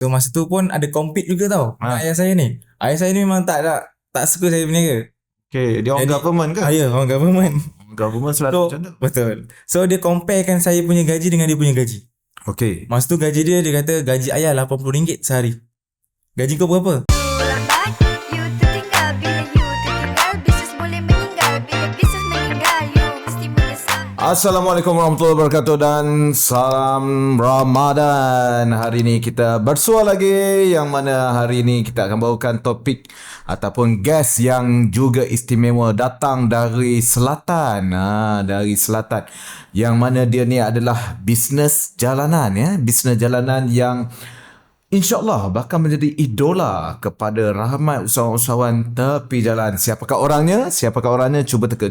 So masa tu pun ada compete juga tau dengan ayah saya ni. Ayah saya ni memang tak suka saya berniaga. Okay, dia orang government ke? Ya, orang government. Government selalu So, macam tu. betul. So dia comparekan saya punya gaji dengan dia punya gaji. Okay. Masa tu gaji dia kata gaji ayah RM80 sehari. Gaji kau berapa? Lambat, you tertinggal. Bila you tertinggal, bisnes boleh meninggal. Bila bisnes meninggal, you mesti menyesal. Assalamualaikum warahmatullahi wabarakatuh dan salam Ramadan. Hari ini kita bersua lagi, yang mana hari ini kita akan bawakan topik ataupun guest yang juga istimewa, datang dari selatan. Dari selatan, yang mana dia ni adalah bisnes jalanan, ya, bisnes jalanan yang InsyaAllah bakal menjadi idola kepada ramai usahawan tepi jalan. Siapakah orangnya? Cuba teka.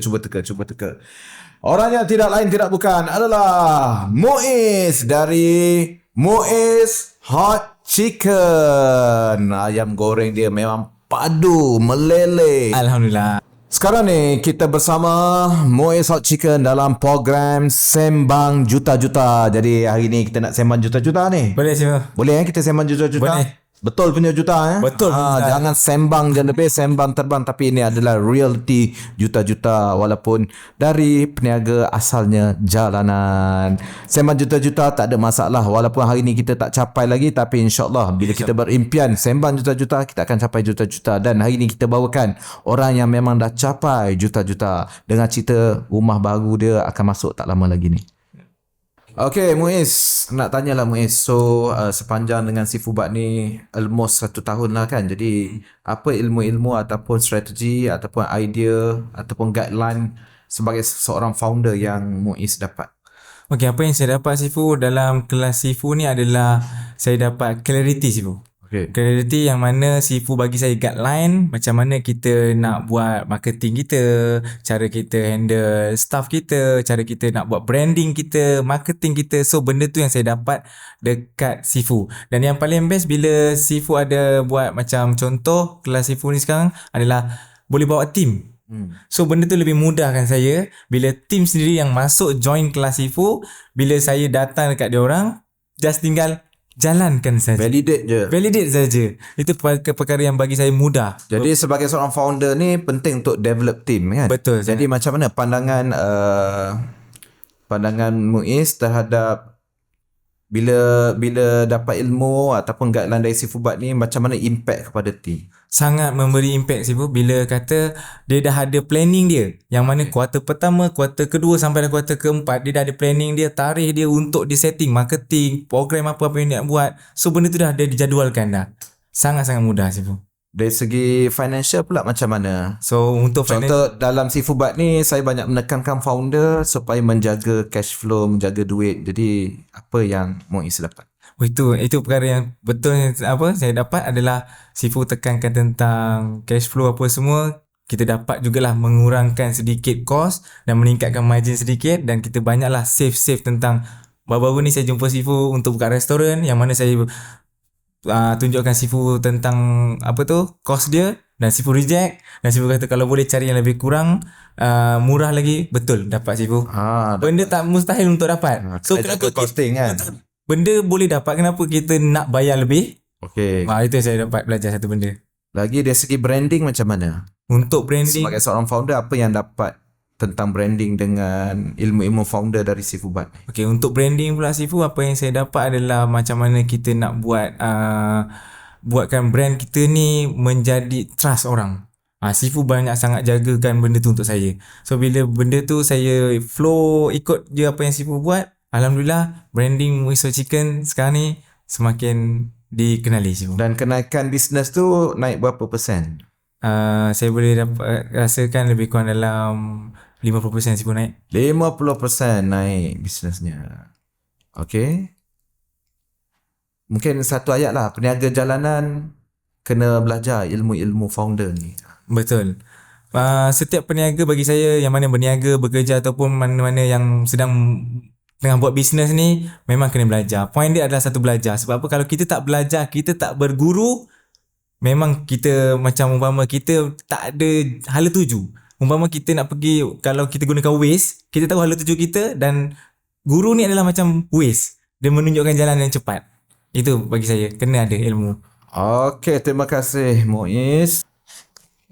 Orangnya tidak lain tidak bukan adalah Muiz dari Muiz Hot Chicken. Ayam goreng dia memang padu, meleleh. Alhamdulillah. Sekarang ni kita bersama Muiz Hot Chicken dalam program Sembang Juta-Juta. Jadi hari ni kita nak sembang juta-juta ni. Boleh siapa? Boleh kita sembang juta-juta? Boleh. Betul punya juta, ya? Betul. Jangan sembang je lebih, sembang terbang. Tapi ini adalah reality juta-juta, walaupun dari peniaga asalnya jalanan. Sembang juta-juta tak ada masalah, walaupun hari ni kita tak capai lagi, tapi insyaAllah bila kita berimpian sembang juta-juta, kita akan capai juta-juta. Dan hari ni kita bawakan orang yang memang dah capai juta-juta dengan cerita rumah baru dia akan masuk tak lama lagi ni. Okay Muiz, nak tanyalah Muiz. So sepanjang dengan Sifubat ni almost 1 tahun lah kan. Jadi apa ilmu-ilmu ataupun strategi ataupun idea ataupun guideline sebagai seorang founder yang Muiz dapat? Okay, apa yang saya dapat Sifu dalam kelas Sifu ni adalah saya dapat clarity Sifu. Okay. Clarity yang mana Sifu bagi saya guideline macam mana kita nak buat marketing kita, cara kita handle staff kita, cara kita nak buat branding kita, marketing kita. So benda tu yang saya dapat dekat Sifu. Dan yang paling best bila Sifu ada buat macam contoh kelas Sifu ni sekarang adalah boleh bawa team. So benda tu lebih mudahkan saya bila team sendiri yang masuk join kelas Sifu, bila saya datang dekat dia orang just tinggal jalankan saja. Validate saja. Itu perkara yang bagi saya mudah. Jadi sebagai seorang founder ni penting untuk develop team, kan? Betul. Jadi macam mana pandangan Muiz terhadap bila dapat ilmu ataupun guideline dari Sifubat ni, macam mana impact kepada team? Sangat memberi impact Sifu bila kata dia dah ada planning dia, yang mana kuarter pertama, kuarter kedua sampai kuarter keempat dia dah ada planning dia, tarikh dia untuk di setting marketing, program apa-apa yang dia nak buat. So benda tu dah ada dijadualkan dah. Sangat-sangat mudah Sifu. Dari segi financial pula macam mana? So untuk contoh dalam Sifubat ni saya banyak menekankan founder supaya menjaga cash flow, menjaga duit. Jadi apa yang Muiz dapat? Itu perkara yang betul apa saya dapat adalah Sifu tekankan tentang cash flow apa semua. Kita dapat jugalah mengurangkan sedikit cost dan meningkatkan margin sedikit, dan kita banyaklah save tentang baru-baru ni saya jumpa Sifu untuk buka restoran, yang mana saya tunjukkan Sifu tentang apa tu cost dia, dan Sifu reject, dan Sifu kata kalau boleh cari yang lebih kurang murah lagi. Betul dapat Sifu. Benda tak mustahil untuk dapat. So kenapa costing kan? Benda boleh dapat, kenapa kita nak bayar lebih? Okay. Itu yang saya dapat belajar satu benda. Lagi dari segi branding macam mana? Untuk branding, sebagai seorang founder, apa yang dapat tentang branding dengan ilmu-ilmu founder dari Sifubat? Okay, untuk branding pula Sifu, apa yang saya dapat adalah macam mana kita nak buatkan brand kita ni menjadi trust orang. Sifu banyak sangat jagakan benda tu untuk saya. So bila benda tu saya flow ikut je apa yang Sifu buat, alhamdulillah branding Muiz Hot Chicken sekarang ni semakin dikenali Sifu. Dan kenaikan bisnes tu naik berapa persen? Saya boleh rasakan lebih kurang dalam 50% Sifu naik. 50% naik bisnesnya. Okay. Mungkin satu ayat lah, peniaga jalanan kena belajar ilmu-ilmu founder ni. Betul. Setiap peniaga bagi saya yang mana berniaga, bekerja ataupun mana-mana yang sedang tengah buat bisnes ni, memang kena belajar. Point dia adalah satu, belajar. Sebab apa? Kalau kita tak belajar, kita tak berguru, memang kita macam umpama kita tak ada hala tuju. Umpama kita nak pergi, kalau kita gunakan Waze, kita tahu hala tuju kita, dan guru ni adalah macam Waze. Dia menunjukkan jalan yang cepat. Itu bagi saya kena ada ilmu. Okey, terima kasih Muiz.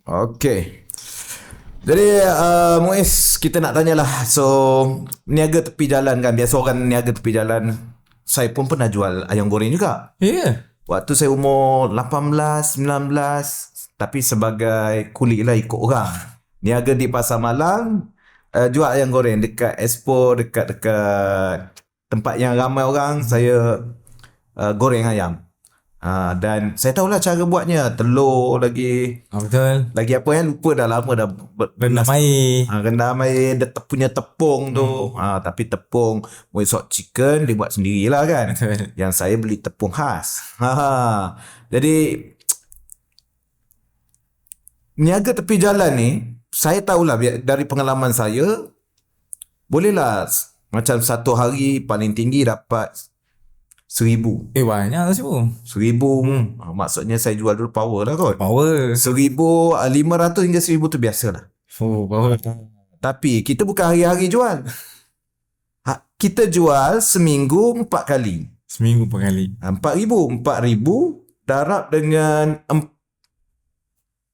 Okey. Jadi Muiz, kita nak tanyalah. So, niaga tepi jalan kan. Biasa orang niaga tepi jalan. Saya pun pernah jual ayam goreng juga. Ya. Yeah. Waktu saya umur 18, 19. Tapi sebagai kulit lah, ikut orang. Niaga di Pasar Malang. Jual ayam goreng dekat Expo, dekat tempat yang ramai orang. Saya goreng ayam. Dan saya tahulah cara buatnya. Telur lagi. Betul. Lagi apa yang lupa dah lama dah. Rendam air. Rendam air. Dia punya tepung tu. Tapi tepung Muiz Hot Chicken dia buat sendirilah kan. Betul. Yang saya beli tepung khas. Jadi niaga tepi jalan ni, saya tahulah dari pengalaman saya, bolehlah macam satu hari paling tinggi dapat 1,000. Banyak lah siapa. 1,000. Maksudnya saya jual dulu power lah kot. Power. 1,500 hingga 1,000 tu biasalah. Power. Tapi kita bukan hari-hari jual. Kita jual seminggu 4 kali. Seminggu 4 kali. 4,000 darab dengan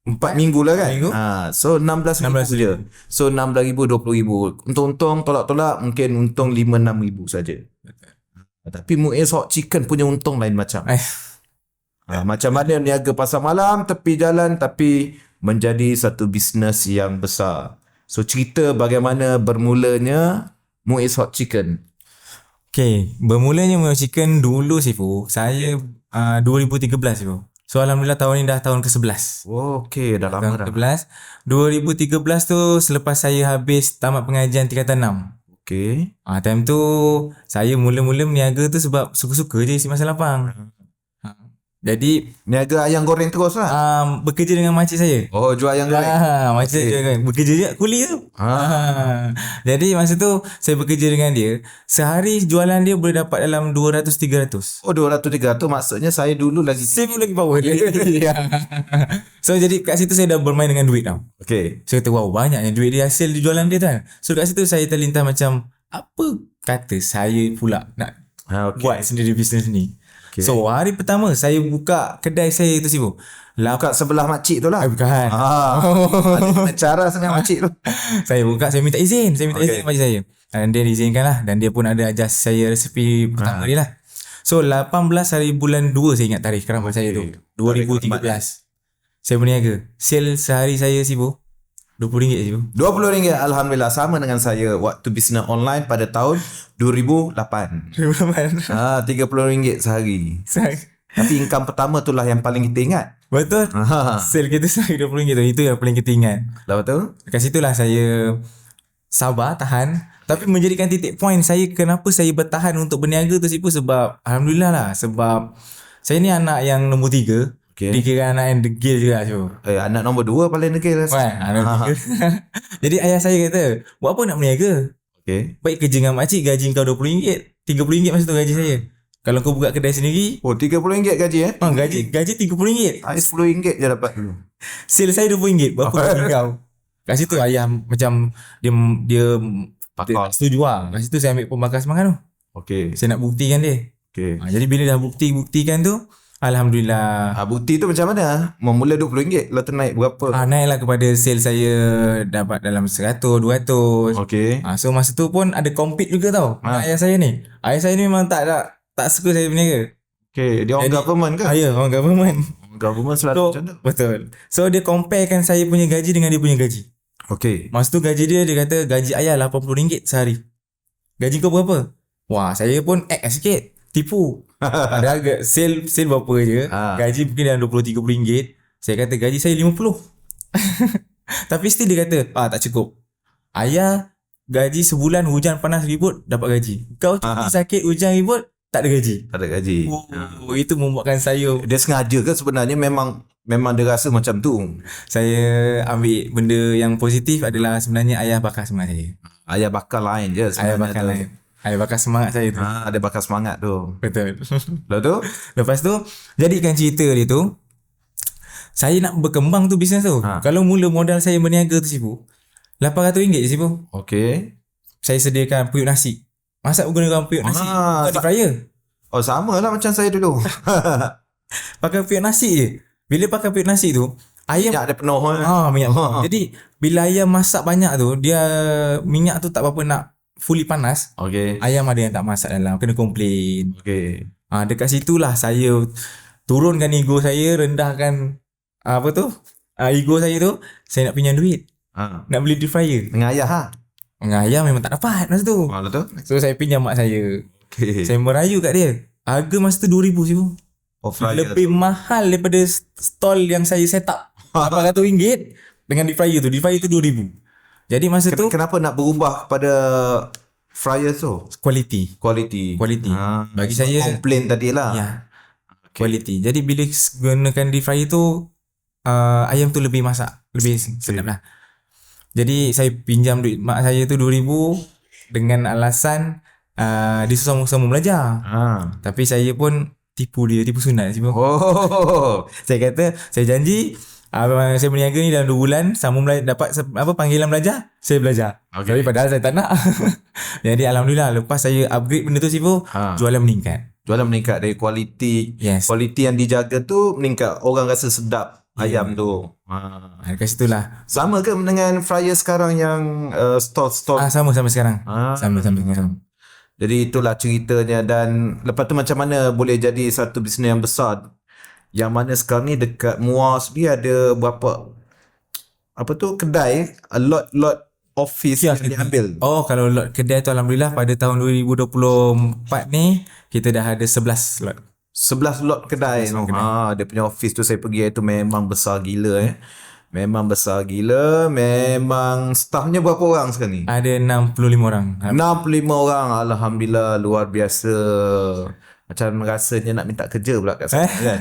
4 minggu lah kan. Minggu? So 16,000 je. So 16,000, 20,000. Untung-untung tolak-tolak mungkin untung 5-6,000 saja. Tapi Muiz Hot Chicken punya untung lain macam. Macam mana niaga pasar malam tepi jalan tapi menjadi satu bisnes yang besar. So cerita bagaimana bermulanya Muiz Hot Chicken. Okay, bermulanya Muiz Hot Chicken dulu Sifu. Saya 2013 Sifu. So alhamdulillah tahun ni dah tahun ke-11. Oh, okay, dah lama dah. 2013 tu selepas saya habis tamat pengajian tingkatan 6. Okay. Time tu saya mula-mula berniaga tu sebab suka-suka je isi masa lapang. Jadi niaga ayam goreng terus lah. Bekerja dengan makcik saya. Oh, jual ayam goreng. Makcik saya kan bekerja je kuli tu. Jadi masa tu saya bekerja dengan dia. Sehari jualan dia boleh dapat dalam 200-300. Oh, 200-300 maksudnya saya dulu lagi Saya pun lagi power. So jadi kat situ saya dah bermain dengan duit tau. Okay. Saya kata wow banyaknya duit dia hasil di jualan dia tu kan. So kat situ saya terlintas macam apa kata saya pula nak buat sendiri bisnes ni. Okay. So hari pertama saya buka kedai saya tu Sibu. Buka sebelah makcik tu lah. Bukan. Ada cara sangat makcik tu. Saya buka, saya minta izin. Saya minta izin makcik saya. Dan dia diizinkan lah. Dan dia pun ada ajar saya resepi pertama ni lah. So 18 hari bulan 2 saya ingat tarikh keramat saya tu. 2013. Saya berniaga. Sale sehari saya Sibu RM20 Sibu. RM20. Alhamdulillah sama dengan saya waktu bisnes online pada tahun 2008. RM30 sehari. Tapi income pertama tu lah yang paling kita ingat. Betul. Sale kita sehari RM20 tu. Itu yang paling kita ingat. Lepas tu? Kat situlah saya sabar, tahan. Tapi menjadikan titik point saya kenapa saya bertahan untuk berniaga tu Sibu sebab alhamdulillah lah. Sebab saya ni anak yang nombor 3. Okay. Dikira anak yang degil juga tu. Anak nombor 2 paling degil lah. Jadi ayah saya kata, buat apa nak berniaga? Okay. Baik kerja dengan makcik, gaji kau RM20. RM30 masa tu gaji saya. Kalau kau buka kedai sendiri. Oh, RM30 gaji gaji RM30. RM10 je dapat dulu. Sale saya RM20. Berapa gaji kau? Kat situ ayah macam dia setuju lah. Kat situ saya ambil pembakar semangat tu. Okay. Saya nak buktikan dia. Okay. Jadi bila dah buktikan tu, alhamdulillah. Bukti tu macam mana? Memula RM20, lepas tu naik berapa? Naiklah kepada sale saya dapat dalam 100, 200. Okay. So masa tu pun ada compete juga tau. Ayah saya ni. Ayah saya ni memang tak suka saya berniaga. Okay, dia orang government ke? Ya, orang government. Government selalu macam tu. Betul. So dia comparekan saya punya gaji dengan dia punya gaji. Okay. Masa tu gaji dia kata gaji ayah RM80 sehari. Gaji kau berapa? Wah, saya pun act sikit. Tipu. Ada agak sale berapa je. Gaji mungkin dalam RM20-30. Saya kata gaji saya RM50. Tapi still dia kata tak cukup. Ayah gaji sebulan hujan panas ribut dapat gaji. Kau cuti sakit hujan ribut tak ada gaji. Tak ada gaji. Itu membuatkan saya. Dia sengaja ke sebenarnya memang dia rasa macam tu? Saya ambil benda yang positif adalah sebenarnya ayah bakar semangat saya. Ayah bakar lain je sebenarnya. Ayah bakar lain. Ayah bakar semangat saya tu. Ada bakar semangat tu. Betul. Lepas tu jadikan cerita dia tu, saya nak berkembang tu bisnes tu. Kalau mula modal saya berniaga tu Sibu, RM800 je Sibu. Okay. Saya sediakan periuk nasi. Masak menggunakan periuk nasi. Di fryer. Oh sama lah macam saya dulu. Pakai periuk nasi je. Bila pakai periuk nasi tu, ayam Minyak dia penuh. minyak. Jadi bila ayam masak banyak tu, dia minyak tu tak berapa nak fully panas. Okay. Ayam ada yang tak masak dalam, kena komplain. Okay. Dekat situlah saya turunkan ego saya, rendahkan apa tu? Ego saya tu, saya nak pinjam duit. Nak beli deep fryer. Dengan ayah ha. Dengan ayam memang tak dapat masa tu. Malah tu. So saya pinjam mak saya. Okay. Saya merayu kat dia. Harga masa tu 2,000 sibu. Oh, fryer Lebih mahal daripada stall yang saya set up. RM800 dengan deep fryer tu. Deep fryer tu 2,000. Jadi masa tu Kenapa nak berubah kepada fryer tu? quality. Quality. Bagi saya Komplain tadi lah. ya. Quality. Jadi bila gunakan deep fryer tu ayam tu lebih masak, lebih sedap lah. Jadi saya pinjam duit mak saya tu 2,000 dengan alasan dia sama-sama belajar. Tapi saya pun tipu sunat sih. Oh. Saya kata, saya janji saya berniaga ni dalam 2 bulan sambung dapat panggilan belajar, saya belajar. Okay. Tapi padahal saya tak nak. Jadi alhamdulillah lepas saya upgrade benda tu sifu, jualan meningkat. Jualan meningkat dari kualiti. Yes. Kualiti yang dijaga tu meningkat. Orang rasa sedap ayam tu. Dekat situlah. Sama ke dengan fryer sekarang yang stall-stall? Sama sekarang. Sama. Jadi itulah ceritanya. Dan lepas tu macam mana boleh jadi satu bisnes yang besar? Yang mana sekarang ni dekat Muar sendiri ada berapa kedai, a lot office yang diambil. Oh, kalau lot kedai tu alhamdulillah pada tahun 2024 ni kita dah ada 11 lot. 11 lot kedai. Dia punya office tu saya pergi itu memang besar gila Memang besar gila. Memang staffnya berapa orang sekarang ni? Ada 65 orang. 65 orang. Alhamdulillah, luar biasa. Macam rasanya nak minta kerja pula kat sana kan.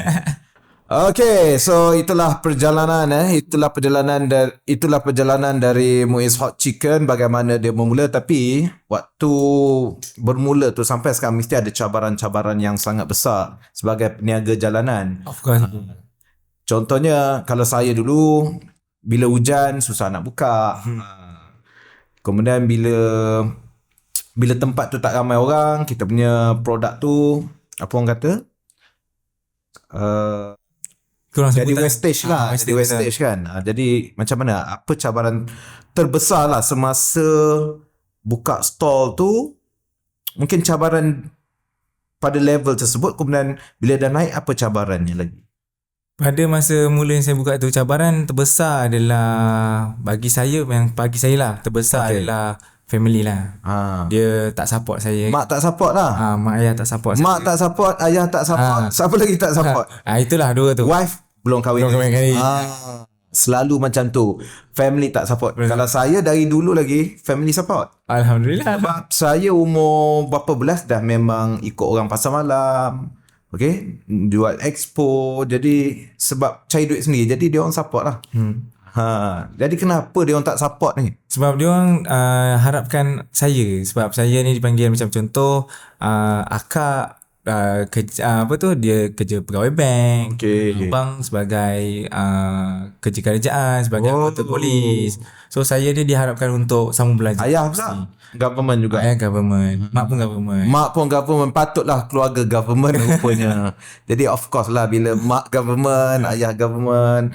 Okay, so itulah perjalanan itulah perjalanan dari Muiz Hot Chicken, bagaimana dia bermula. Tapi waktu bermula tu sampai sekarang mesti ada cabaran-cabaran yang sangat besar sebagai peniaga jalanan. Of course. Contohnya kalau saya dulu bila hujan susah nak buka. Kemudian bila tempat tu tak ramai orang, kita punya produk tu apa orang kata? Jadi wastage lah. Jadi wastage kan. Jadi macam mana? Apa cabaran terbesar lah semasa buka stall tu? Mungkin cabaran pada level tersebut. Kemudian bila dah naik, apa cabarannya lagi? Pada masa mula yang saya buka tu, cabaran terbesar adalah bagi saya adalah family lah. Dia tak support saya. Mak tak support lah. Mak ayah tak support Mak tak support, ayah tak support. Siapa lagi tak support? Itulah dua tu. Wife belum kahwin lagi. Selalu macam tu. Family tak support. Kalau saya dari dulu lagi family support. Alhamdulillah. Sebab saya umur berapa belas dah memang ikut orang pasar malam. Okay, jual expo. Jadi sebab cari duit sendiri, jadi dia orang support lah. Jadi kenapa dia orang tak support ni? Sebab dia orang harapkan saya. Sebab saya ni dipanggil macam contoh akak kerja dia kerja pegawai bank, abang sebagai kerja kerajaan, sebagai anggota polis. So saya ni diharapkan untuk sambung belajar. Ayah pula government juga. Ayah government, mak pun government. Mak pun government, patutlah keluarga government rupanya. Jadi of course lah bila mak government, ayah government,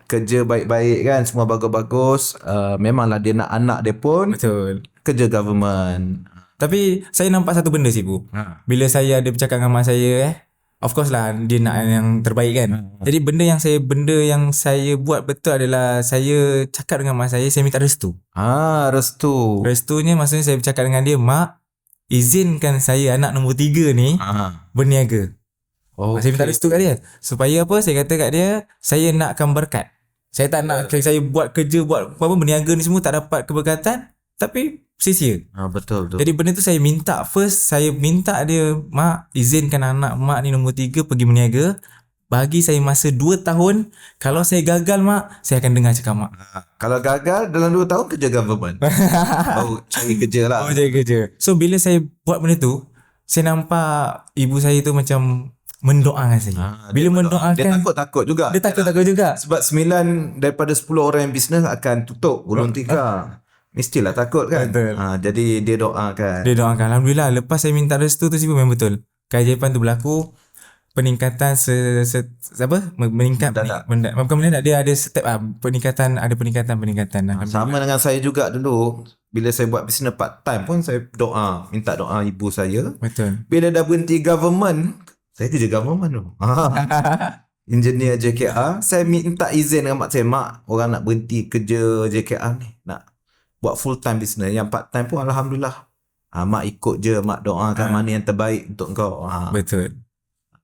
kerja baik-baik kan, semua bagus-bagus, memanglah dia nak anak dia pun Betul. kerja government. Tapi saya nampak satu benda sih Bu. Bila saya ada bercakap dengan mak saya of course lah dia nak yang terbaik kan. Jadi benda yang saya buat betul adalah saya cakap dengan mak saya minta restu. Restu. Restunya maksudnya saya bercakap dengan dia, mak izinkan saya anak nombor 3 ni berniaga. Saya minta restu kat dia. Supaya apa? Saya kata kat dia, saya nakkan berkat. Saya tak nak saya buat kerja, buat apa berniaga ni semua tak dapat keberkatan, tapi sia-sia. Betul tu. Jadi benda tu saya minta saya minta dia, mak izinkan anak mak ni nombor 3 pergi berniaga. Bagi saya masa 2 tahun. Kalau saya gagal mak, saya akan dengar cakap mak. Kalau gagal dalam 2 tahun kerja government. Cari kerja lah. Cari kerja. So bila saya buat benda tu, saya nampak ibu saya tu macam mendoakan saya. Bila mendoakan, dia takut juga. Dia takut juga. Sebab 9 daripada 10 orang yang bisnes akan tutup gulung tikar. Mestilah takut kan. Betul. Jadi dia doakan. Dia doakan. Alhamdulillah lepas saya minta restu tu memang betul. keajaiban tu berlaku, peningkatan bukan mendadak, dia ada step peningkatan Sama dengan saya juga dulu. Bila saya buat bisnes part time pun saya minta doa ibu saya. Betul. Bila dah berhenti government, saya kerja government tu. Engineer JKR, saya minta izin dengan mak saya, mak, orang nak berhenti kerja JKR ni, nak buat full time business. Yang part time pun alhamdulillah. Mak ikut je, mak doakan mana yang terbaik untuk kau. Betul.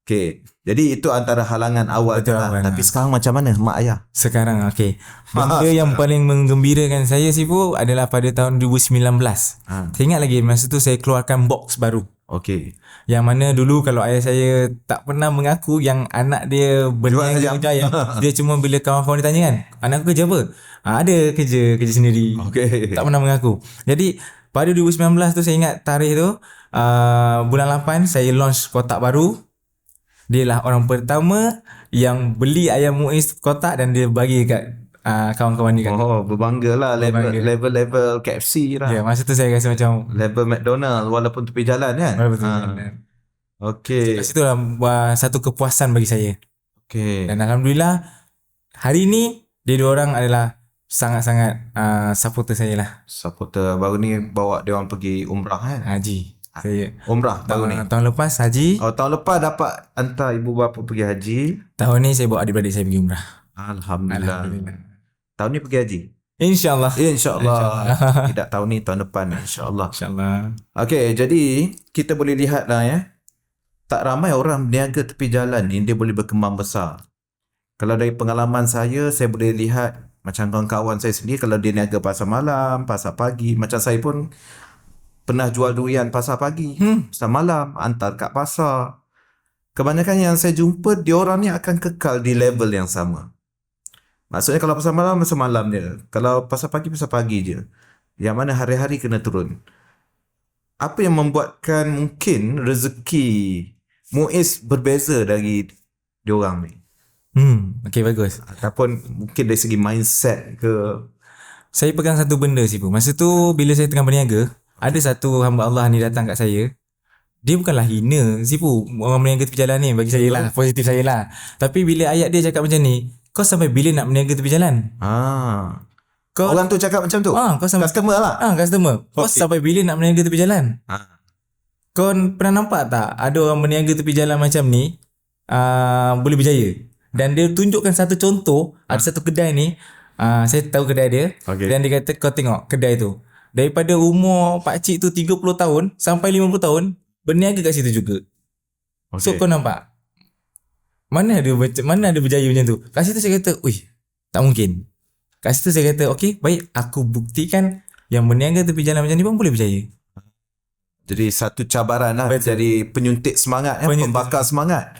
Okay. Jadi itu antara halangan awal. Betul, awal. Tapi sekarang macam mana mak ayah? Sekarang benda yang paling menggembirakan saya Sifu adalah pada tahun 2019. Saya ingat lagi masa tu saya keluarkan box baru. Okey. Yang mana dulu kalau ayah saya tak pernah mengaku yang anak dia berniaga berjaya. Dia cuma bila kawan-kawan dia tanya kan, anak aku kerja apa? Ada kerja sendiri. Okey. Tak pernah mengaku. Jadi pada 2019 tu saya ingat tarikh tu, bulan 8 saya launch kotak baru. Dia lah orang pertama yang beli ayam Muiz kotak dan dia bagi kat kawan-kawan dia. Berbangga lah. Level KFC lah. Ya, masa tu saya rasa macam level McDonald walaupun tepi jalan kan. Okey. Lepas tu lah satu kepuasan bagi saya. Okey. Dan alhamdulillah hari ni dia dua orang adalah sangat-sangat supporter saya lah. Supporter baru ni bawa dia orang pergi umrah kan. Haji. Saya Umrah baru ni. Tahun lepas haji. Tahun lepas dapat hantar ibu bapa pergi haji. Tahun ni saya bawa adik-beradik saya pergi umrah. Alhamdulillah. Tahun ni pergi haji. InsyaAllah. Tidak tahun ni, tahun depan insyaAllah. InsyaAllah. Okey, jadi kita boleh lihat lah ya. Tak ramai orang berniaga tepi jalan ni dia boleh berkembang besar. Kalau dari pengalaman saya boleh lihat macam kawan-kawan saya sendiri kalau dia niaga pasar malam, pasar pagi. Macam saya pun pernah jual durian pasar pagi, pasar malam, hantar kat pasar. Kebanyakan yang saya jumpa, diorang ni akan kekal di level yang sama. Maksudnya kalau pasar malam je. Kalau pasar pagi je. Yang mana hari-hari kena turun. Apa yang membuatkan mungkin rezeki Muiz berbeza dari diorang ni? Okey, bagus. Ataupun mungkin dari segi mindset ke? Saya pegang satu benda Sifu. Masa tu bila saya tengah berniaga, ada satu hamba Allah ni datang kat saya. Dia bukanlah hina Sifu, orang berniaga tepi jalan ni, bagi saya lah, positif saya lah. Tapi bila ayat dia cakap macam ni, kau sampai bila nak berniaga tepi jalan? Orang tu cakap macam tu? Kau sampai, customer lah? Customer. Kau sampai bila nak berniaga tepi jalan? Kau pernah nampak tak ada orang berniaga tepi jalan macam ni boleh berjaya? Dan dia tunjukkan satu contoh. Ada satu kedai ni, saya tahu kedai dia. Dan dia kata kau tengok kedai tu, daripada umur pakcik tu 30 tahun sampai 50 tahun berniaga kat situ juga. So kau nampak mana ada berjaya macam tu. Kat situ saya kata, tak mungkin. Kat situ saya kata, okey, baik, aku buktikan yang berniaga tepi jalan macam ni pun boleh berjaya. Jadi satu cabaran lah. Jadi penyuntik semangat, pembakar semangat.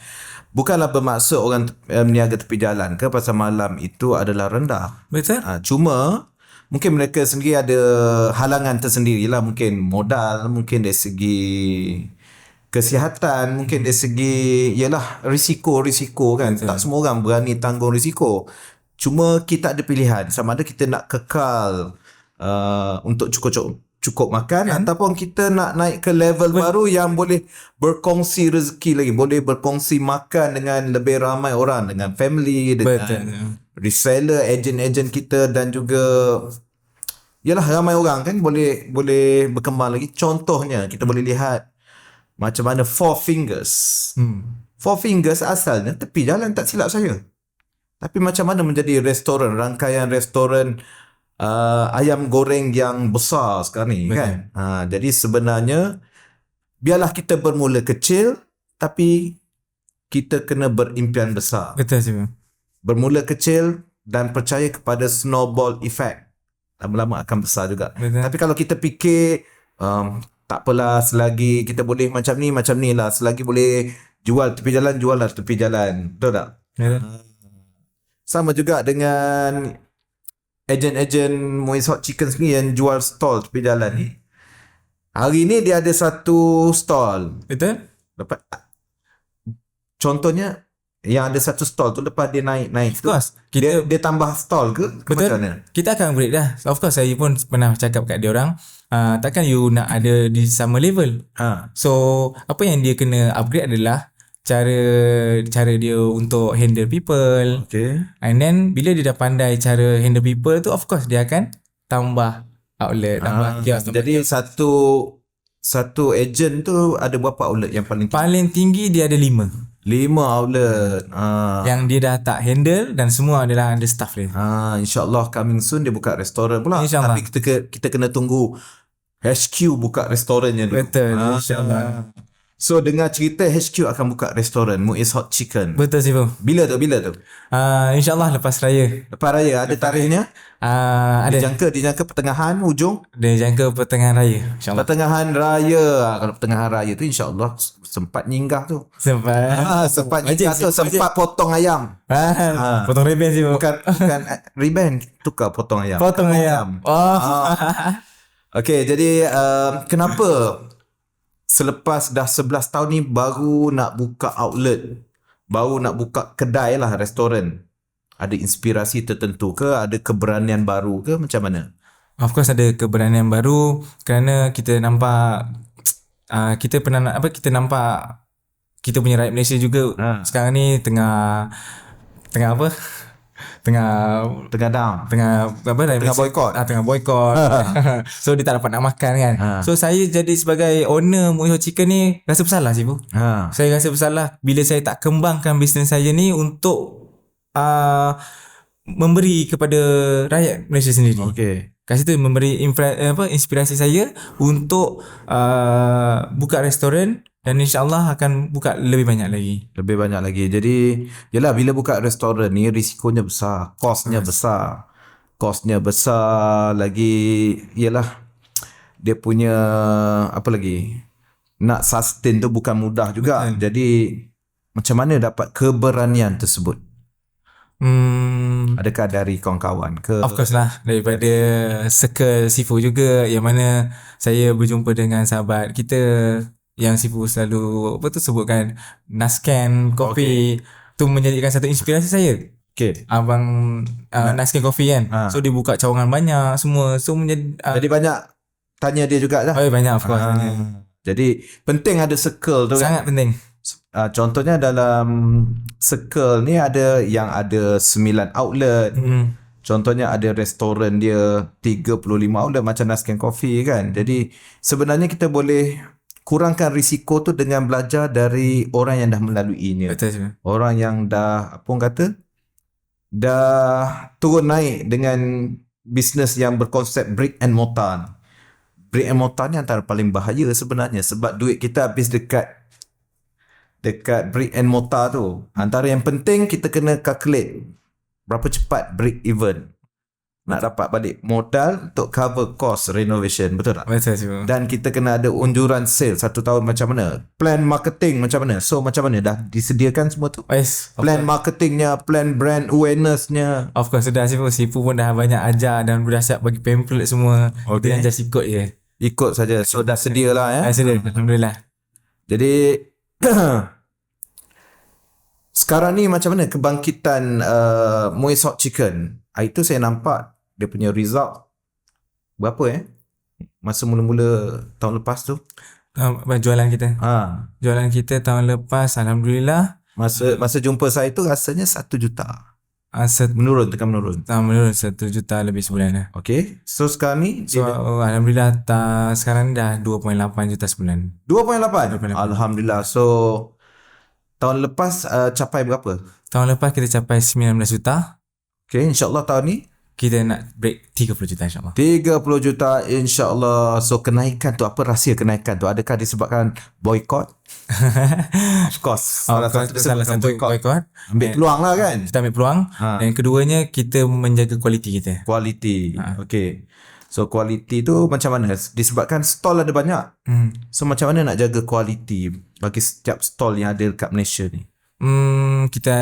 Bukanlah bermaksud orang berniaga tepi jalan ke pasar malam itu adalah rendah. Betul. Cuma mungkin mereka sendiri ada halangan tersendiri lah. Mungkin modal, mungkin dari segi kesihatan, mungkin dari segi risiko kan. Betul. Tak semua orang berani tanggung risiko. Cuma kita ada pilihan, sama ada kita nak kekal untuk cukup makan ataupun kita nak naik ke level baru yang boleh berkongsi rezeki lagi, boleh berkongsi makan dengan lebih ramai orang, dengan family, dengan reseller, ejen-ejen kita, dan juga ramai orang kan boleh berkembang lagi. Contohnya kita boleh lihat macam mana Four Fingers. Four Fingers asalnya tepi jalan tak silap saya. Tapi macam mana menjadi restoran, rangkaian restoran ayam goreng yang besar sekarang ni kan. Jadi sebenarnya biarlah kita bermula kecil tapi kita kena berimpian besar. Betul sih. Bermula kecil dan percaya kepada snowball effect. Lama-lama akan besar juga. Betul. Tapi kalau kita fikir tak apalah, selagi kita boleh macam ni lah, selagi boleh jual tepi jalan, jual lah tepi jalan. Betul tak? Betul. Sama juga dengan ejen-ejen Muiz Hot Chicken sendiri yang jual stall tepi jalan ni. Hari ni dia ada satu stall. Betul? Contohnya yang ada satu stall tu lepas dia naik Of course. Kita dia tambah stall ke betul. macam mana? Kita akan upgrade dah. Of course saya pun pernah cakap kat dia orang, takkan you nak ada di sama level. So apa yang dia kena upgrade adalah cara dia untuk handle people. Okay. And then bila dia dah pandai cara handle people tu, of course dia akan tambah outlet, tambah kios. Jadi satu agent tu ada berapa outlet yang paling tinggi? Paling tinggi dia ada 5 outlet. yang dia dah tak handle dan semua adalah under staff dia. InsyaAllah coming soon dia buka restoran pula. InsyaAllah. Tapi kita kena tunggu HQ buka restorannya dulu. Betul, insyaAllah. So dengar cerita HQ akan buka restoran Muiz Hot Chicken. Betul Sifu. Bila tu? InsyaAllah lepas raya. Lepas raya ada tarikhnya? Ada. Dijangka pertengahan hujung? Dia jangka pertengahan raya, insyaAllah. Pertengahan raya. Kalau pertengahan raya tu insyaAllah sempat nyinggah tu. Sempat nyinggah tu. Sempat potong ayam. Potong ribbon Sifu. Bukan ribbon, tukar potong ayam. Potong ayam. Okay, jadi kenapa selepas dah 11 tahun ni baru nak buka outlet, baru nak buka kedai lah, restoran? Ada inspirasi tertentu ke? Ada keberanian baru ke? Macam mana? Of course ada keberanian baru kerana kita nampak kita nampak kita punya rakyat Malaysia juga sekarang ni tengah apa? Tengah down. Tengah boycott. Tengah boycott. So dia tak dapat nak makan kan. So saya jadi sebagai owner Muiz Hot Chicken ni rasa bersalah sih Bu. Saya rasa bersalah bila saya tak kembangkan bisnes saya ni untuk memberi kepada rakyat Malaysia sendiri. Okay. Kat situ memberi inspirasi saya untuk buka restoran dan insyaAllah akan buka lebih banyak lagi. Jadi yalah, bila buka restoran ni risikonya besar, kosnya besar lagi. Yalah, dia punya apa lagi, nak sustain tu bukan mudah juga. Jadi macam mana dapat keberanian tersebut? Adakah dari kawan-kawan ke? Of course lah, daripada circle Sifu juga, yang mana saya berjumpa dengan sahabat kita yang Sifu selalu sebutkan, Nascan Coffee. Tu menjadikan satu inspirasi saya. Okay. Abang Nascan Coffee kan. So dia buka cawangan banyak semua. So jadi banyak tanya dia juga lah. Banyak of course. Jadi penting ada circle tu. Sangat penting. Contohnya dalam circle ni ada yang ada 9 outlet. Contohnya ada restoran dia 35 outlet macam Nascan Coffee kan. Jadi sebenarnya kita boleh kurangkan risiko tu dengan belajar dari orang yang dah melaluinya. Betul. Orang yang dah dah turun naik dengan bisnes yang berkonsep brick and mortar. Brick and mortar ni antara paling bahaya sebenarnya, sebab duit kita habis dekat brick and mortar tu. Antara yang penting kita kena calculate berapa cepat break even, nak dapat balik modal untuk cover cost renovation. Betul tak? Betul. Dan kita kena ada unjuran sale 1 tahun macam mana, plan marketing macam mana. So macam mana, dah disediakan semua tu? Yes, Plan marketingnya, plan brand awarenessnya. of course sudah. Sifu pun dah banyak ajar dan dah siap bagi pamphlet semua. Okay. Kita just ikut je. Ikut saja. So dah sedia lah ya. Sedia, alhamdulillah. Jadi sekarang ni macam mana kebangkitan Muiz Hot Chicken? Itu saya nampak dia punya result berapa masa mula-mula tahun lepas tu. Jualan kita. Jualan kita tahun lepas, alhamdulillah. Masa jumpa saya tu rasanya 1 juta. Menurun 1 juta lebih sebulan dah. Okay. So sekarang ni alhamdulillah sekarang ni dah 2.8 juta sebulan. 2.8. Alhamdulillah. So tahun lepas capai berapa? Tahun lepas kita capai 19 juta. Okay, insyaAllah tahun ni kita nak break 30 juta insyaAllah. 30 juta insyaAllah. So kenaikan tu, apa rahsia kenaikan tu? Adakah disebabkan boycott? Of course. Salah satu boycott. Ambil peluang lah kan? Kita ambil peluang. Dan keduanya kita menjaga kualiti kita. Kualiti. Okay. So kualiti tu macam mana? Disebabkan stall ada banyak. So macam mana nak jaga kualiti bagi setiap stall yang ada dekat Malaysia ni? Kita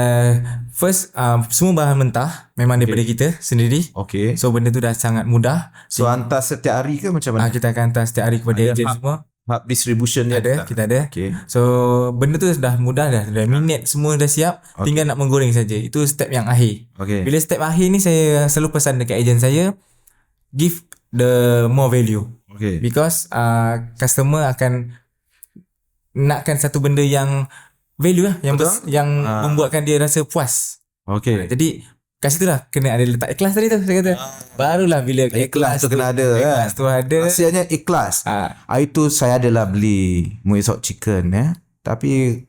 first semua bahan mentah memang daripada kita sendiri. Okay. So benda tu dah sangat mudah. So hantar setiap hari ke macam mana? Kita akan hantar setiap hari kepada agent semua. hub distribution dia Ada, kita ada. Okay. So benda tu dah mudah dah. Dah minit semua dah siap, tinggal nak menggoreng saja. Itu step yang akhir. Okay. Bila step akhir ni saya selalu pesan dekat ejen saya, give the more value. Okay. Because customer akan nakkan satu benda yang value lah, yang yang membuatkan dia rasa puas. Okay. Jadi kat situ lah kena ada letak ikhlas tadi tu saya kata. Barulah bila Ikhlas tu kena ada kan. ikhlas tu ada. Maksudnya ikhlas. Hari tu saya adalah beli Muiz Hot Chicken tapi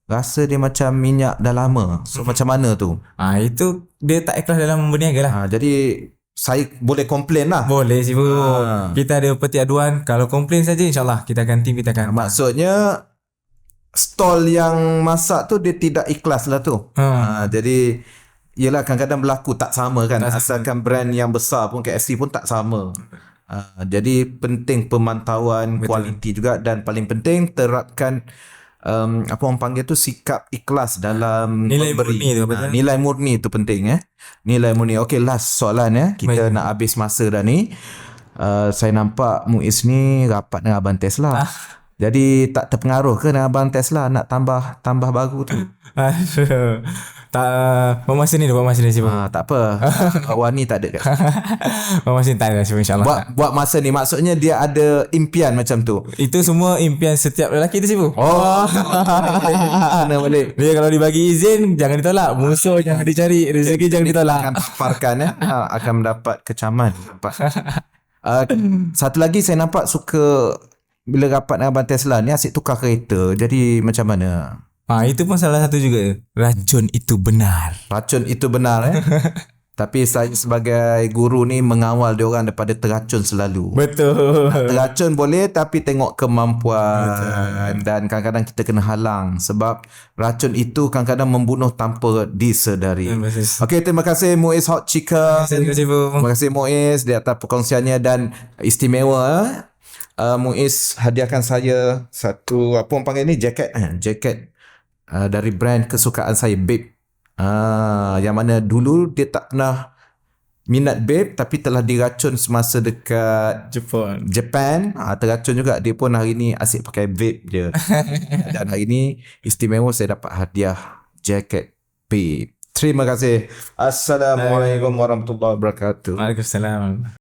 rasa dia macam minyak dah lama. So macam mana tu? Itu dia tak ikhlas dalam berniaga lah. Jadi saya boleh komplain lah. Boleh sih bro. Kita ada peti aduan. Kalau komplain saja insyaAllah kita akan kita akan. Maksudnya stall yang masak tu dia tidak ikhlas lah tu. Jadi yelah kadang-kadang berlaku tak sama kan. Asalkan brand yang besar pun KFC pun tak sama. Jadi penting pemantauan kualiti juga, dan paling penting terapkan apa orang panggil tu sikap ikhlas dalam Nilai memberi. murni tu, betul? Nilai murni tu penting Nilai murni. Okey, last soalan kita nak habis masa dah ni. Saya nampak Muiz ni rapat dengan Abang Tesla. Jadi tak terpengaruh ke dengan Abang Tesla nak tambah baru tu? Tak, masa ni sih bro. Tak apa. Wani tak ada kat sini. Masa ni tak ada insyaAllah. Buat masa ni maksudnya dia ada impian macam tu. Itu semua impian setiap lelaki tu sih bro. Mana balik. Dia kalau dibagi izin jangan ditolak. Musuh jangan dicari, rezeki jangan ditolak. Akan paparkan akan mendapat kecaman. Satu lagi saya nampak suka bila rapat dengan Abang Tesla ni asyik tukar kereta. Jadi macam mana? Itu pun salah satu juga. Racun itu benar. Racun itu benar Tapi saya sebagai guru ni mengawal dia orang daripada terracun selalu. Betul. Terracun boleh tapi tengok kemampuan. Betul. Dan kadang-kadang kita kena halang sebab racun itu kadang-kadang membunuh tanpa disedari. Okey, terima kasih Muiz Hot Chicken. Terima kasih bro. Terima kasih Muiz di atas perkongsiannya dan istimewa. Muiz hadiahkan saya satu apa orang panggil ni, jaket dari brand kesukaan saya, Babe. Yang mana dulu dia tak pernah minat Babe tapi telah diracun semasa dekat Japan. Terracun juga. Dia pun hari ni asyik pakai Babe je. Dan hari ni istimewa saya dapat hadiah jaket Babe. Terima kasih. Assalamualaikum warahmatullahi wabarakatuh. Waalaikumsalam.